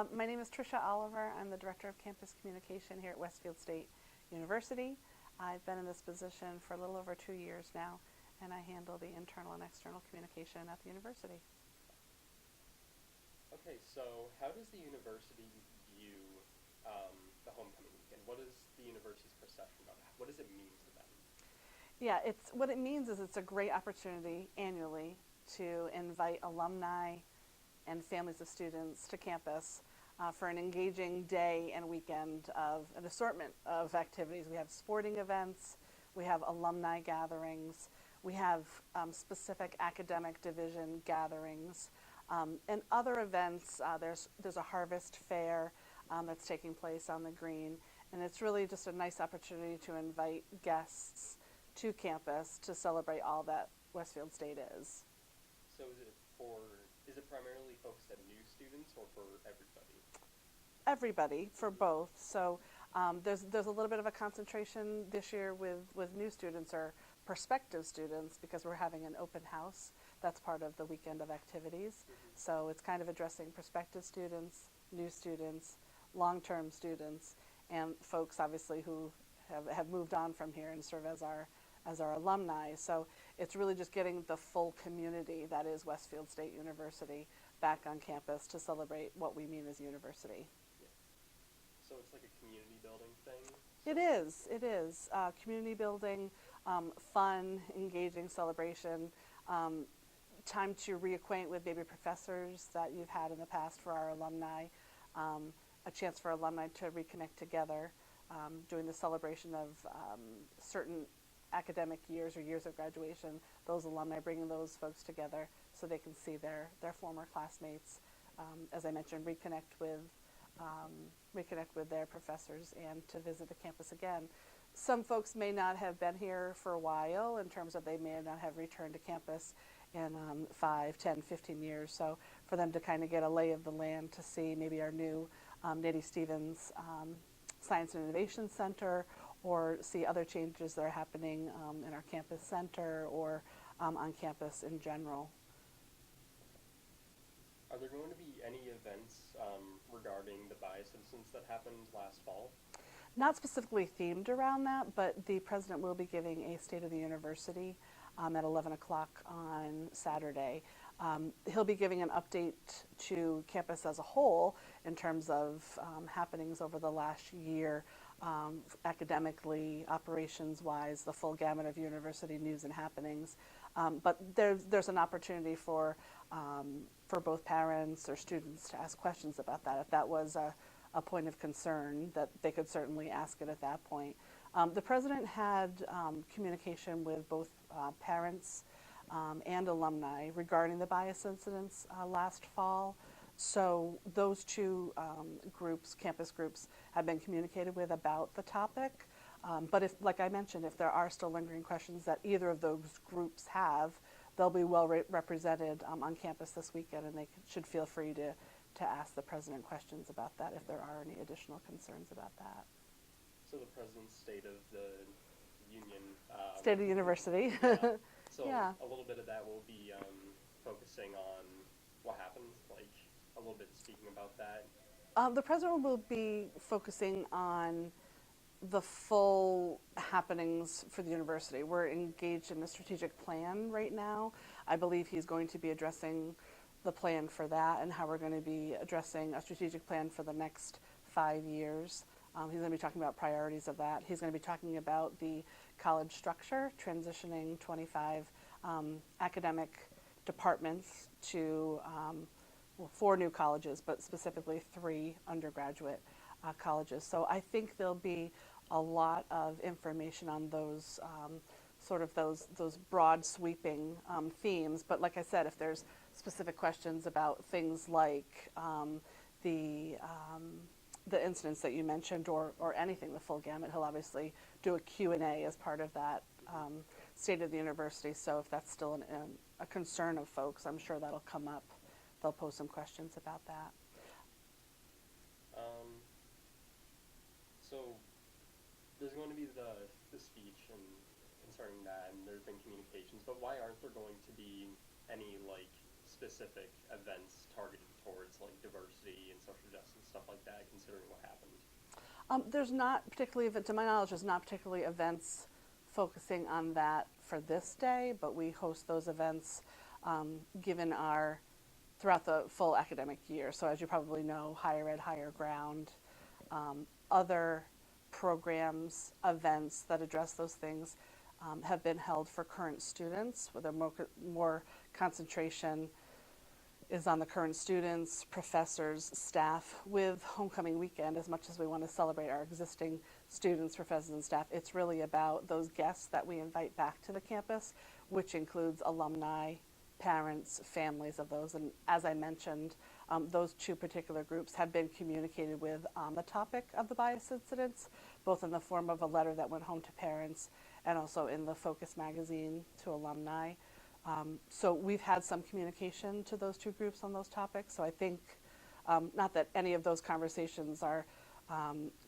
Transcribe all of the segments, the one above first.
My name is Tricia Oliver. I'm the Director of Campus Communication here at Westfield State University. I've been in this position for a little over 2 years now, and I handle the internal and external communication at the university. Okay, so how does the university view the homecoming weekend? What is the university's perception about it? What does it mean to them? Yeah, what it means is it's a great opportunity annually to invite alumni and families of students to campus for an engaging day and weekend of an assortment of activities. We have sporting events, we have alumni gatherings, we have specific academic division gatherings, and other events. There's a harvest fair that's taking place on the green, and it's really just a nice opportunity to invite guests to campus to celebrate all that Westfield State is. So is it primarily focused at new students or for everybody? Everybody, for both. So there's a little bit of a concentration this year with new students or prospective students because we're having an open house. That's part of the weekend of activities. Mm-hmm. So it's kind of addressing prospective students, new students, long-term students, and folks obviously who have moved on from here and serve as our alumni. So it's really just getting the full community that is Westfield State University back on campus to celebrate what we mean as university. Yeah. So it's like a community building thing? It is. Community building, fun, engaging celebration, time to reacquaint with maybe professors that you've had in the past for our alumni, a chance for alumni to reconnect together, doing the celebration of certain academic years or years of graduation, those alumni bringing those folks together so they can see their former classmates, as I mentioned, reconnect with their professors and to visit the campus again. Some folks may not have been here for a while in terms of they may not have returned to campus in 5, 10, 15 years. So for them to kind of get a lay of the land to see maybe our new Nettie Stevens Science and Innovation Center, or see other changes that are happening in our campus center or on campus in general. Are there going to be any events regarding the biocitizens that happened last fall? Not specifically themed around that, but the president will be giving a State of the University at 11 o'clock on Saturday. He'll be giving an update to campus as a whole in terms of happenings over the last year, academically, operations-wise, the full gamut of university news and happenings. But there's an opportunity for both parents or students to ask questions about that. If that was a point of concern, that they could certainly ask it at that point. The president had communication with both parents and alumni regarding the bias incidents last fall. So those two groups, campus groups, have been communicated with about the topic. But if, like I mentioned, if there are still lingering questions that either of those groups have, they'll be well represented on campus this weekend, and they should feel free to ask the president questions about that if there are any additional concerns about that. So the president's State of the Union. State of the University. Yeah. So yeah. A little bit of that will be focusing on what happened, like a little bit speaking about that. The president will be focusing on the full happenings for the university. We're engaged in a strategic plan right now. I believe he's going to be addressing the plan for that and how we're going to be addressing a strategic plan for the next 5 years. He's going to be talking about priorities of that. He's going to be talking about the college structure, transitioning 25 academic departments to 4 new colleges, but specifically 3 undergraduate colleges. So I think there'll be a lot of information on those those broad sweeping themes. But like I said, if there's specific questions about things like the incidents that you mentioned or anything, the full gamut, he'll obviously do a Q&A as part of that State of the University. So if that's still a concern of folks, I'm sure that'll come up. They'll pose some questions about that. So there's going to be the speech and concerning that, and there's been communications, but why aren't there going to be any like specific events targeted towards like diversity and social justice stuff like that, considering what happened? There's not particularly, to my knowledge, there's not particularly events focusing on that for this day, but we host those events given our throughout the full academic year. So as you probably know, Higher Ed, Higher Ground, other programs, events that address those things have been held for current students, where the more concentration is on the current students, professors, staff. With homecoming weekend, as much as we want to celebrate our existing students, professors, and staff, it's really about those guests that we invite back to the campus, which includes alumni, parents, families of those. And as I mentioned, those two particular groups have been communicated with on the topic of the bias incidents, both in the form of a letter that went home to parents and also in the Focus magazine to alumni. So we've had some communication to those two groups on those topics. So I think, not that any of those conversations are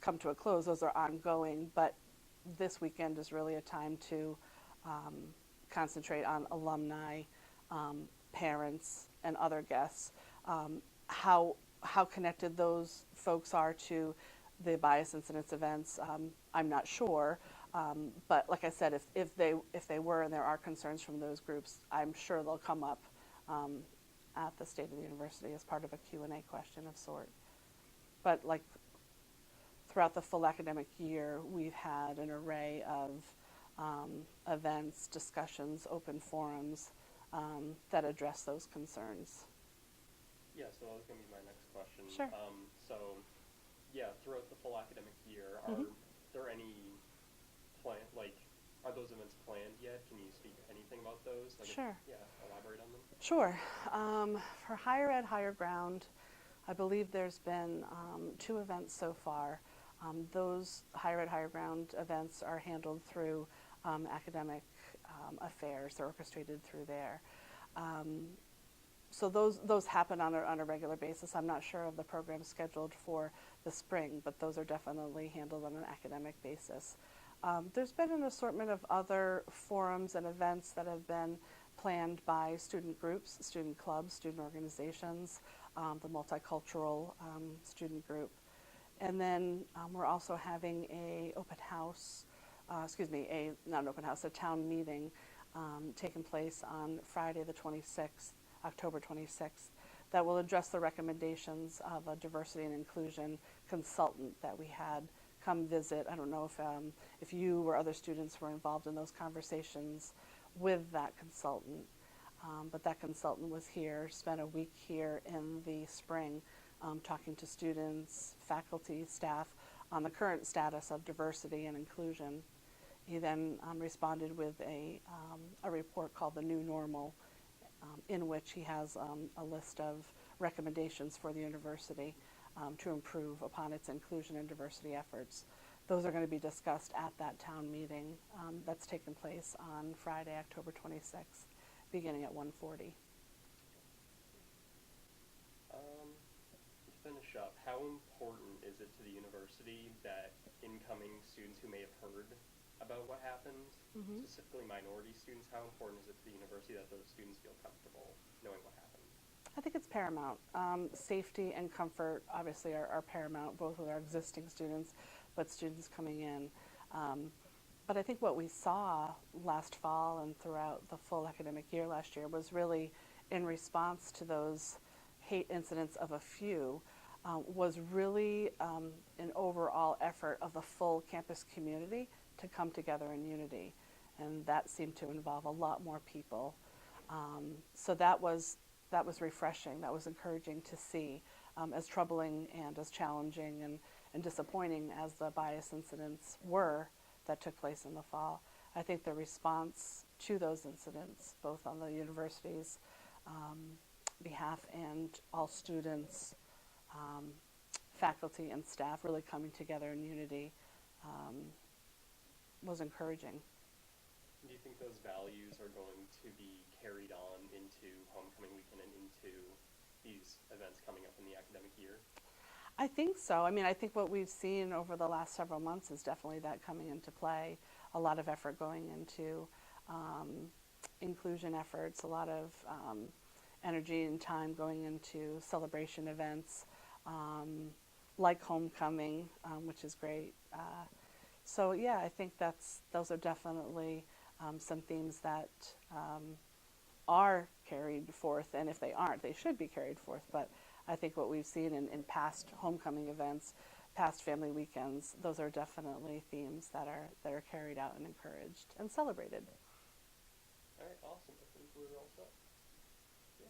come to a close, those are ongoing, but this weekend is really a time to concentrate on alumni, parents, and other guests. How connected those folks are to the bias incidents events, I'm not sure. But like I said, if they were and there are concerns from those groups, I'm sure they'll come up at the State of the University as part of a Q&A question of sort. But like throughout the full academic year, we've had an array of events, discussions, open forums that address those concerns. Yeah, so that was going to be my next question. Sure. So, yeah, throughout the full academic year, Mm-hmm. are there any are those events planned yet? Can you speak anything about those? Sure. Elaborate on them. Sure. For Higher Ed, Higher Ground, I believe there's been 2 events so far. Those Higher Ed, Higher Ground events are handled through academic affairs. They're orchestrated through there. So those happen on a regular basis. I'm not sure of the program scheduled for the spring, but those are definitely handled on an academic basis. There's been an assortment of other forums and events that have been planned by student groups, student clubs, student organizations, the multicultural student group. And then we're also having a open house, not an open house, a town meeting taking place on Friday the 26th, October 26th, that will address the recommendations of a diversity and inclusion consultant that we had come visit. I don't know if you or other students were involved in those conversations with that consultant, but that consultant was here, spent a week here in the spring talking to students, faculty, staff on the current status of diversity and inclusion. He then responded with a report called The New Normal, in which he has a list of recommendations for the university to improve upon its inclusion and diversity efforts. Those are going to be discussed at that town meeting that's taking place on Friday, October 26th, beginning at 1:40. To finish up, how important is it to the university that incoming students who may have heard about what happened, specifically minority students, how important is it to the university that those students feel comfortable knowing what happened? I think it's paramount. Safety and comfort obviously are paramount, both with our existing students, but students coming in. But I think what we saw last fall and throughout the full academic year last year was really in response to those hate incidents of a few, was really an overall effort of the full campus community to come together in unity. And that seemed to involve a lot more people. So that was refreshing, that was encouraging to see, as troubling and as challenging and disappointing as the bias incidents were that took place in the fall. I think the response to those incidents, both on the university's behalf and all students, faculty and staff really coming together in unity, was encouraging. Do you think those values are going to be carried on into homecoming weekend and into these events coming up in the academic year? I think so. I mean, I think what we've seen over the last several months is definitely that coming into play. A lot of effort going into inclusion efforts, a lot of energy and time going into celebration events, like homecoming, which is great. So yeah, I think those are definitely some themes that are carried forth, and if they aren't, they should be carried forth. But I think what we've seen in past homecoming events, past family weekends, those are definitely themes that are carried out and encouraged and celebrated. All right, awesome. I think we're all set. Yeah.